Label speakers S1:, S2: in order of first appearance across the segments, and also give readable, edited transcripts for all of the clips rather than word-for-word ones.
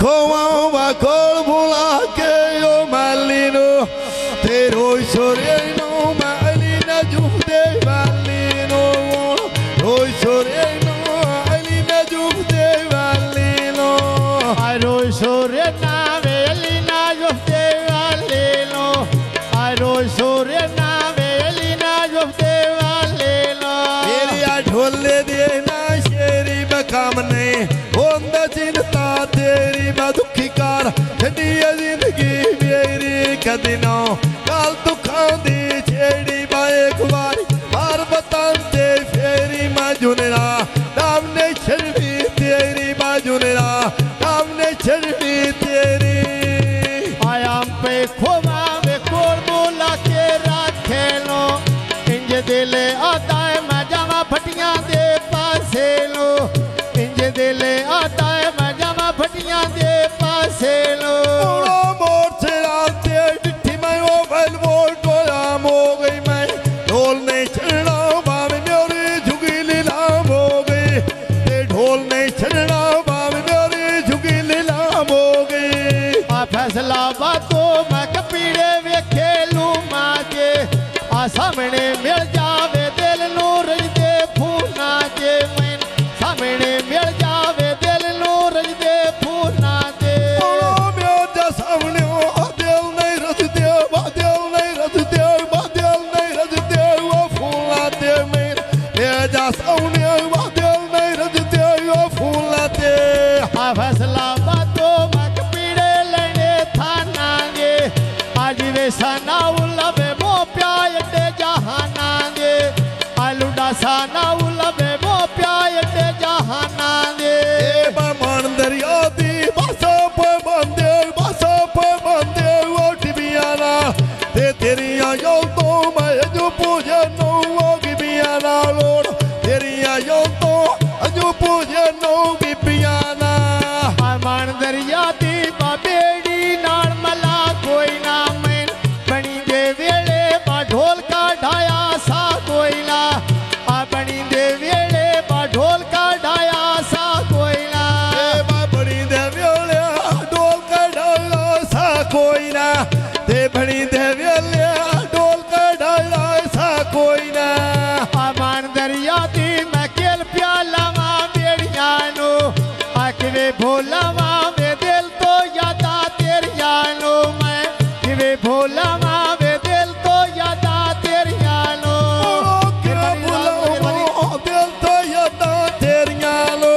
S1: खोवा कोल बुला के ओ मालिनो तेरो सोरेनो मालिना जुदे मालिनो रोई सोरेनो मालिना जुदे मालिनो
S2: रोई सोरेना वेलिना जुदे मालिनो रोई सोरेना वेलिना जुदे मालिनो
S1: मेरी ढोले देना शेरी मकाम ने होंदा चिंता तेरी मैं दुखी कार छड़ी जिंदगी मेरी कदिनो काल दुखा दी छेड़ी मैं एक बार बताते फेरी मैं जुनेरा नाम ने छड़ी तेरी मैं जुनेरा नाम ने छड़ी तेरी
S2: आयाम पे खोमा वे कोर बोला के राखे लो इंज दिले आता है मैं जावा फटियां दे पासे लो इंज दिले आता है मैं जावा फटियां दे पासे लो
S1: मोर से राते डिठी मैं ओ बल मोर टोला हो गई मैं ढोल नहीं छड़ना बाम मेरी झुगी लीलाम हो गई ते ढोल नहीं छड़ना बाम मेरी झुगी लीलाम हो गई
S2: आ फैसला बातों मैं कपीड़े वेखे लू मां के आ सामने मिल जावे दिल नू रजदे फूना जे मैं सामने मिल जावे दिल नू रजदे फूना जे
S1: मेरे सामने दिल नहीं रजदे दिल नहीं रजदे दिल नहीं रजदे वो फूला दे मेरे सामने दिल नहीं रजदे वो फूला दे
S2: आ फैसला बातों मैं कपीड़े लेने थाना गे आज वे सना उलवे मो प्याय दे जहाना गे आ लुडा सना उलवे मो प्याय दे जहाना गे
S1: मन दरिया दी बसा पे बंदे वो टिबियाना ते तेरिया यो तो मैं जो पूजे नो वो बिबियाना लोड़ तेरिया यो तो जो पूजे नो बिबियाना
S2: मन दरिया दी बेड़ी नाल मला कोई ना मैं बनी दे वेले बा ढोल का ढाया सा कोई ना आ बनी दे वेले बा ढोल का ढाया सा कोई ना
S1: बड़ी दे व्योले डोल का डाला सा कोई ना ते बड़ी दे व्योले डोल का डाला सा कोई ना
S2: मन दरिया दी मैं केल प्याला वा बेड़िया नो आखिवे भोला वा वे दिल तो यादा तेरिया नो मैं किवे भोला वा वे दिल तो यादा तेरिया नो
S1: दिल तो यादा तेरिया लो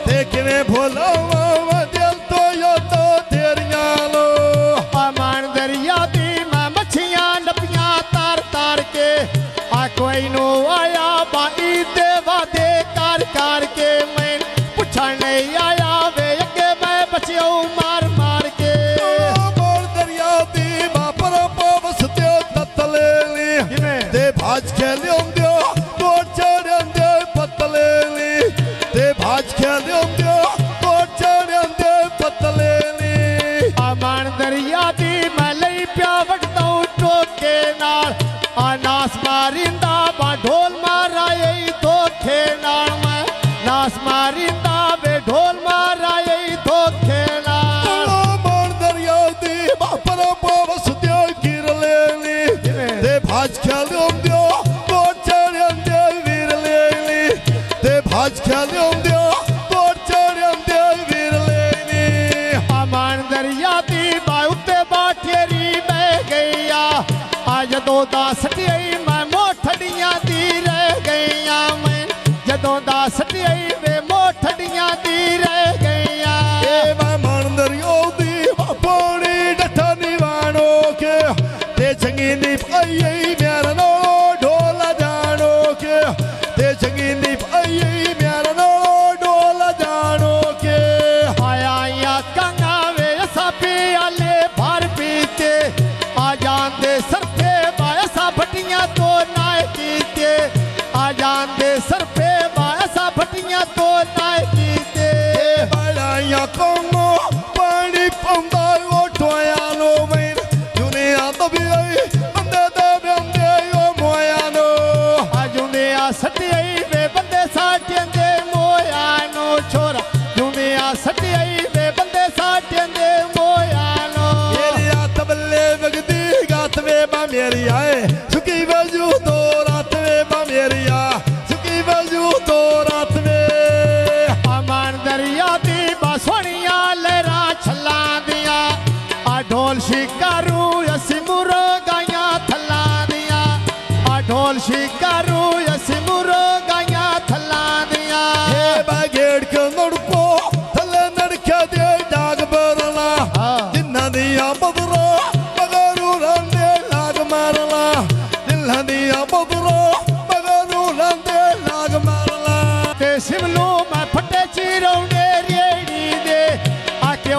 S1: ते किवें भुलावा दिल तो यादा तेरिया लो
S2: मन दरिया दी मैं मछियां नपियां तार तार के आ कोई नो आया बाई दे वादे कर के मैं पुछण नहीं आया वे अगे मैं बचियो मार मार के
S1: मोर दरिया दी बापर पवस ते ततले ली ते भाज के लियोंदियो मोर चढ़ंदे पतले ली ते भाज के लियोंदियो मोर चढ़ंदे पतले ली
S2: मन दरिया दी मैं लई प्या वटदा टोके नाल आ नास मारिंदा बा ढोल माराए धोखे नाल मैं नास मारिंदा वे ढोल माराए धोखे नाल
S1: मोर दरिया दी बापर पवस ते गिर ले ली ते भाज के लियोंदियो मोर चढ़ंदे वीर ले ली ते भाज के लियोंदियो मोर चढ़ंदे वीर ले ली
S2: मन दरिया दी बा उत्ते बाठेरी बह गईया आ जदों दा सटियाई मैं मोठड़ियां दी रह गईया मैं जदों दा सटियाई वे मोठड़ियां दी रह गईया
S1: मैं मन दरियो दी पानी डठा निवाणो के ते चंगी नी पाई मेरा नो ढोला जानो के ते चंगी नी पाई मेरा नो ढोला जानो के
S2: आया या कंगा वे असा पियाले भर पीते आ जांदे सरफे बायसा फटियां तो नाए कीते आ जांदे सरफे बायसा फटियां तो नाए कीते
S1: बड़ा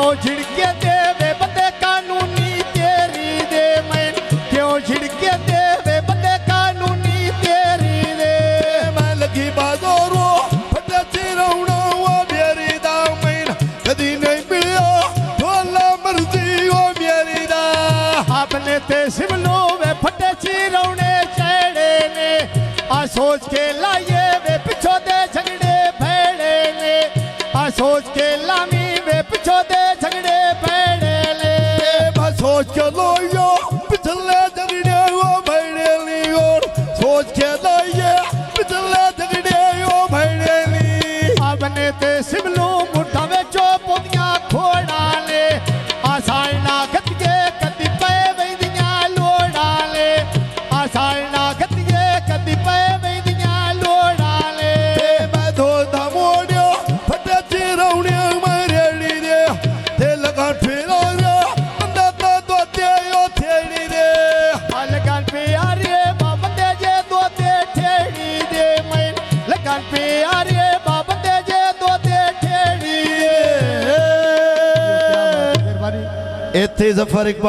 S2: क्यों झिड़के दे वे बंदे कानूनी तेरी दे मैं क्यों झिड़के दे वे बंदे कानूनी तेरी दे
S1: मैं लगी बाजोरो फटे चिरौना वो मेरी दा मैन कदी नहीं मिलिया ढोला मर्जी वो मेरी दा
S2: आपने ते सिमलो वे फटे चिरौने चढ़े ने आ सोच के लाए वे पिछो दे झगड़े भेड़े ने आ सोच के लामी वे पिछो दे झगड़े भेड़े ने
S1: मैं सोच के लोयो पिछले झगड़े वो भेड़े ली और सोच के लाए पिछले झगड़े वो भेड़े ली
S2: आपने ते सिमलो मुठा वे चो पुदियां खोड़ा ले आसाइना गतिए कदी पे वेंदियां लोड़ा ले आसाइना गतिए कदी पे वेंदियां लोड़ा ले
S1: मैं धोता मोड़ियो फटे चिरौने मरेड़ी दे ते लगा ठेरा रे बंदा तो दोते यो थेड़ी दे
S2: लगन पे आरे बाबंदे जे दोते ठेड़ी दे मैं लगन पे आरे बाबंदे जे दोते ठेड़ी दे
S1: ਇੱਥੇ ਜ਼ਫਰ ਇਕਬਾਲ